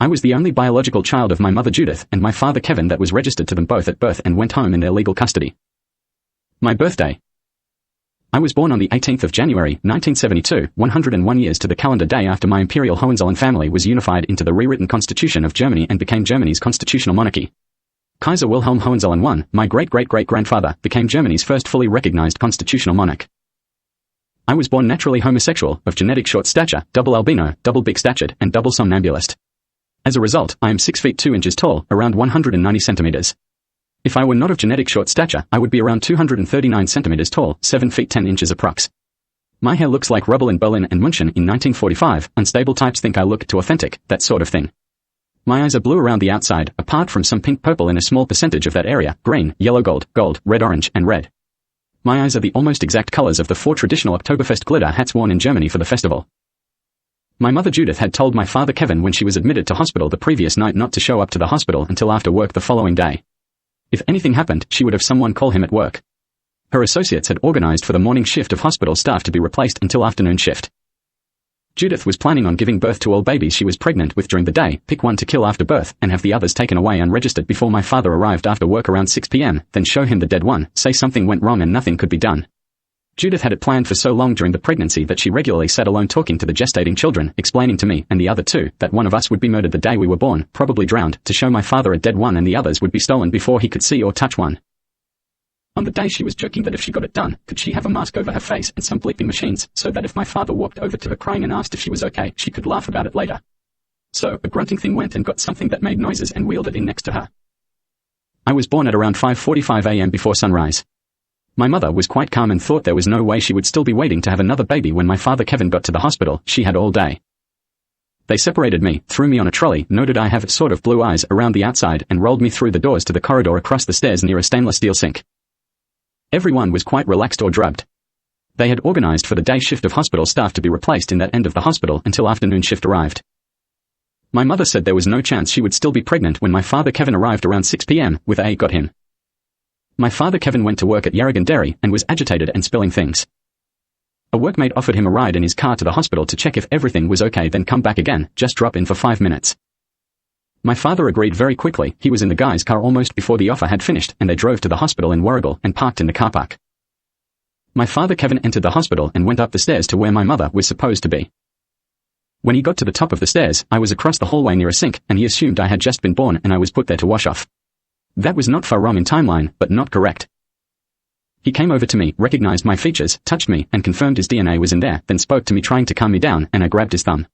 I was the only biological child of my mother Judith and my father Kevin that was registered to them both at birth and went home in their legal custody. My birthday. I was born on the 18th of January, 1972, 101 years to the calendar day after my imperial Hohenzollern family was unified into the rewritten constitution of Germany and became Germany's constitutional monarchy. Kaiser Wilhelm Hohenzollern I, my great-great-great-grandfather, became Germany's first fully recognized constitutional monarch. I was born naturally homosexual, of genetic short stature, double albino, double big-statured, and double somnambulist. As a result, I am 6 feet 2 inches tall, around 190 centimeters. If I were not of genetic short stature, I would be around 239 centimeters tall, 7 feet 10 inches approx. My hair looks like rubble in Berlin and München in 1945, unstable types think I look too authentic, that sort of thing. My eyes are blue around the outside, apart from some pink-purple in a small percentage of that area, green, yellow-gold, gold, red-orange, and red. My eyes are the almost exact colors of the 4 traditional Oktoberfest glitter hats worn in Germany for the festival. My mother Judith had told my father Kevin when she was admitted to hospital the previous night not to show up to the hospital until after work the following day. If anything happened, she would have someone call him at work. Her associates had organized for the morning shift of hospital staff to be replaced until afternoon shift. Judith was planning on giving birth to all babies she was pregnant with during the day, pick one to kill after birth, and have the others taken away unregistered before my father arrived after work around 6 p.m., then show him the dead one, say something went wrong and nothing could be done. Judith had it planned for so long during the pregnancy that she regularly sat alone talking to the gestating children, explaining to me and the other two that one of us would be murdered the day we were born, probably drowned, to show my father a dead one and the others would be stolen before he could see or touch one. On the day she was joking that if she got it done, could she have a mask over her face and some bleeping machines, so that if my father walked over to her crying and asked if she was okay, she could laugh about it later. So, a grunting thing went and got something that made noises and wheeled it in next to her. I was born at around 5:45 a.m. before sunrise. My mother was quite calm and thought there was no way she would still be waiting to have another baby when my father Kevin got to the hospital. She had all day. They separated me, threw me on a trolley, noted I have sort of blue eyes around the outside, and rolled me through the doors to the corridor across the stairs near a stainless steel sink. Everyone was quite relaxed or drugged. They had organized for the day shift of hospital staff to be replaced in that end of the hospital until afternoon shift arrived. My mother said there was no chance she would still be pregnant when my father Kevin arrived around 6 p.m. with A got him. My father Kevin went to work at Warragul Dairy and was agitated and spilling things. A workmate offered him a ride in his car to the hospital to check if everything was okay, then come back again, just drop in for 5 minutes. My father agreed very quickly. He was in the guy's car almost before the offer had finished, and they drove to the hospital in Warragul and parked in the car park. My father Kevin entered the hospital and went up the stairs to where my mother was supposed to be. When he got to the top of the stairs, I was across the hallway near a sink, and he assumed I had just been born and I was put there to wash off. That was not far wrong in timeline, but not correct. He came over to me, recognized my features, touched me, and confirmed his DNA was in there, then spoke to me trying to calm me down, and I grabbed his thumb.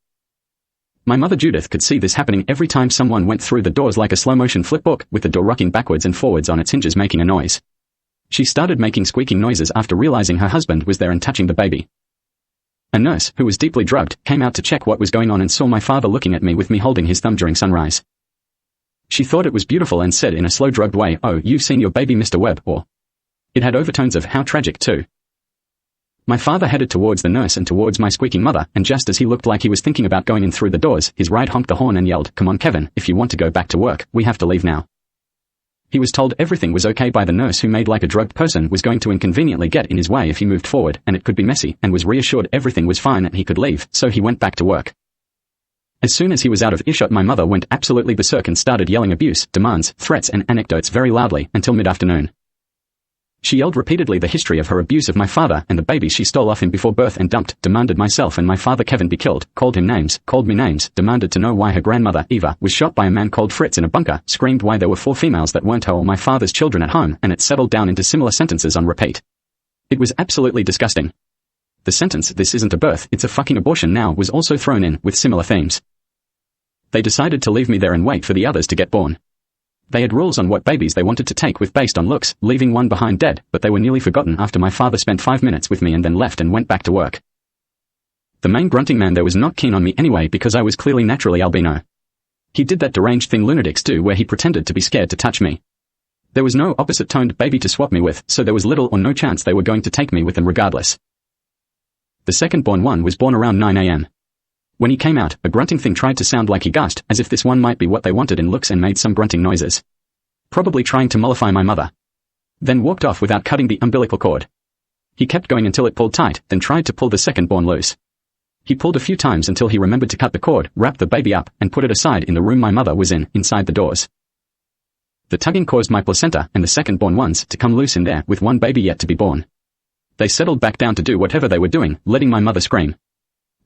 My mother Judith could see this happening every time someone went through the doors like a slow-motion flipbook, with the door rocking backwards and forwards on its hinges making a noise. She started making squeaking noises after realizing her husband was there and touching the baby. A nurse, who was deeply drugged, came out to check what was going on and saw my father looking at me with me holding his thumb during sunrise. She thought it was beautiful and said in a slow drugged way, "Oh, you've seen your baby, Mr. Webb," or it had overtones of how tragic too. My father headed towards the nurse and towards my squeaking mother, and just as he looked like he was thinking about going in through the doors, his ride honked the horn and yelled, "Come on Kevin, if you want to go back to work, we have to leave now." He was told everything was okay by the nurse who made like a drugged person was going to inconveniently get in his way if he moved forward, and it could be messy, and was reassured everything was fine and he could leave, so he went back to work. As soon as he was out of earshot, my mother went absolutely berserk and started yelling abuse, demands, threats and anecdotes very loudly, until mid-afternoon. She yelled repeatedly the history of her abuse of my father and the baby she stole off him before birth and dumped, demanded myself and my father Kevin be killed, called him names, called me names, demanded to know why her grandmother, Eva, was shot by a man called Fritz in a bunker, screamed why there were 4 females that weren't her or my father's children at home, and it settled down into similar sentences on repeat. It was absolutely disgusting. The sentence, "This isn't a birth, it's a fucking abortion now," was also thrown in, with similar themes. They decided to leave me there and wait for the others to get born. They had rules on what babies they wanted to take with based on looks, leaving one behind dead, but they were nearly forgotten after my father spent 5 minutes with me and then left and went back to work. The main grunting man there was not keen on me anyway because I was clearly naturally albino. He did that deranged thing lunatics do where he pretended to be scared to touch me. There was no opposite-toned baby to swap me with, so there was little or no chance they were going to take me with them regardless. The second-born one was born around 9 a.m. When he came out, a grunting thing tried to sound like he gasped, as if this one might be what they wanted in looks, and made some grunting noises. Probably trying to mollify my mother. Then walked off without cutting the umbilical cord. He kept going until it pulled tight, then tried to pull the second-born loose. He pulled a few times until he remembered to cut the cord, wrap the baby up, and put it aside in the room my mother was in, inside the doors. The tugging caused my placenta and the second-born ones to come loose in there with one baby yet to be born. They settled back down to do whatever they were doing, letting my mother scream.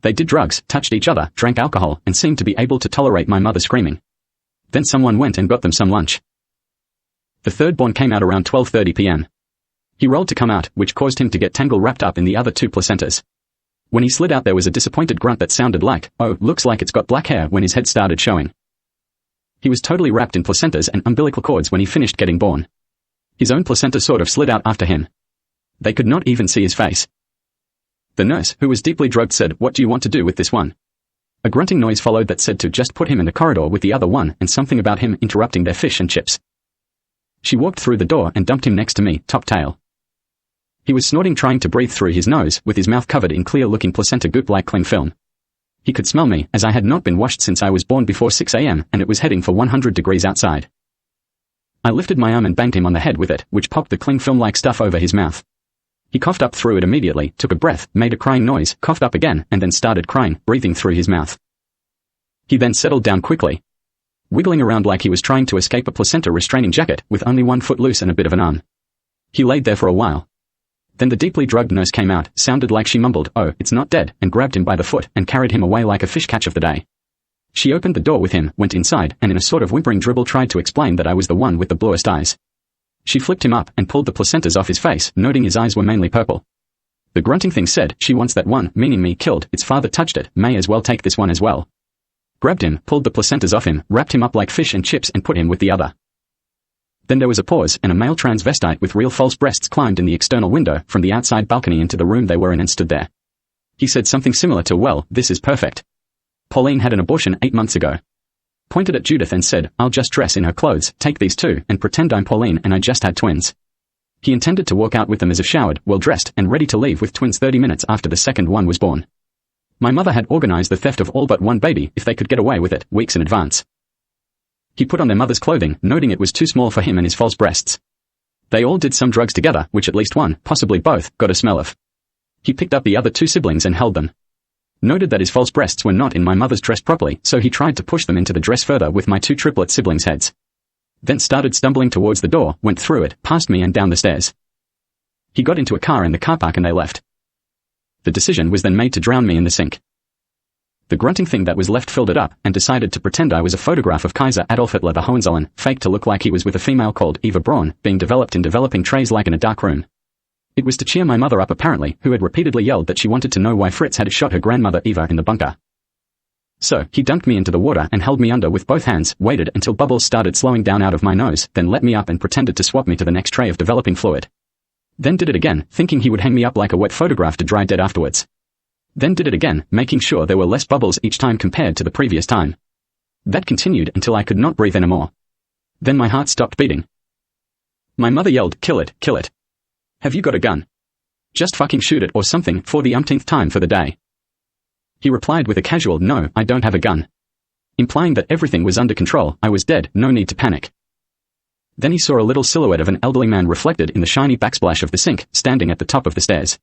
They did drugs, touched each other, drank alcohol, and seemed to be able to tolerate my mother screaming. Then someone went and got them some lunch. The third-born came out around 12:30 p.m. He rolled to come out, which caused him to get tangle wrapped up in the other two placentas. When he slid out there was a disappointed grunt that sounded like, "Oh, looks like it's got black hair," when his head started showing. He was totally wrapped in placentas and umbilical cords when he finished getting born. His own placenta sort of slid out after him. They could not even see his face. The nurse, who was deeply drugged, said, "What do you want to do with this one?" A grunting noise followed that said to just put him in the corridor with the other one, and something about him interrupting their fish and chips. She walked through the door and dumped him next to me, top tail. He was snorting, trying to breathe through his nose, with his mouth covered in clear-looking placenta goop like cling film. He could smell me, as I had not been washed since I was born before 6 a.m., and it was heading for 100 degrees outside. I lifted my arm and banged him on the head with it, which popped the cling film-like stuff over his mouth. He coughed up through it immediately, took a breath, made a crying noise, coughed up again, and then started crying, breathing through his mouth. He then settled down quickly, wiggling around like he was trying to escape a placenta restraining jacket, with only one foot loose and a bit of an arm. He laid there for a while. Then the deeply drugged nurse came out, sounded like she mumbled, "Oh, it's not dead," and grabbed him by the foot and carried him away like a fish catch of the day. She opened the door with him, went inside, and in a sort of whimpering dribble tried to explain that I was the one with the bluest eyes. She flipped him up and pulled the placentas off his face, noting his eyes were mainly purple. The grunting thing said, "She wants that one," meaning me, killed, its father touched it, may as well take this one as well. Grabbed him, pulled the placentas off him, wrapped him up like fish and chips and put him with the other. Then there was a pause, and a male transvestite with real false breasts climbed in the external window from the outside balcony into the room they were in and stood there. He said something similar to, "Well, this is perfect. Pauline had an abortion 8 months ago." Pointed at Judith and said, "I'll just dress in her clothes, take these two, and pretend I'm Pauline and I just had twins." He intended to walk out with them as if showered, well-dressed, and ready to leave with twins 30 minutes after the second one was born. My mother had organized the theft of all but one baby if they could get away with it, weeks in advance. He put on their mother's clothing, noting it was too small for him and his false breasts. They all did some drugs together, which at least one, possibly both, got a smell of. He picked up the other two siblings and held them. Noted that his false breasts were not in my mother's dress properly, so he tried to push them into the dress further with my two triplet siblings' heads. Then started stumbling towards the door, went through it, past me and down the stairs. He got into a car in the car park and they left. The decision was then made to drown me in the sink. The grunting thing that was left filled it up, and decided to pretend I was a photograph of Kaiser Adolf Hitler the Hohenzollern, faked to look like he was with a female called Eva Braun, being developed in developing trays like in a dark room. It was to cheer my mother up apparently, who had repeatedly yelled that she wanted to know why Fritz had shot her grandmother Eva in the bunker. So, he dunked me into the water and held me under with both hands, waited until bubbles started slowing down out of my nose, then let me up and pretended to swap me to the next tray of developing fluid. Then did it again, thinking he would hang me up like a wet photograph to dry dead afterwards. Then did it again, making sure there were less bubbles each time compared to the previous time. That continued until I could not breathe anymore. Then my heart stopped beating. My mother yelled, "Kill it, kill it. Have you got a gun? Just fucking shoot it or something," for the umpteenth time for the day. He replied with a casual, "No, I don't have a gun." Implying that everything was under control, I was dead, no need to panic. Then he saw a little silhouette of an elderly man reflected in the shiny backsplash of the sink, standing at the top of the stairs.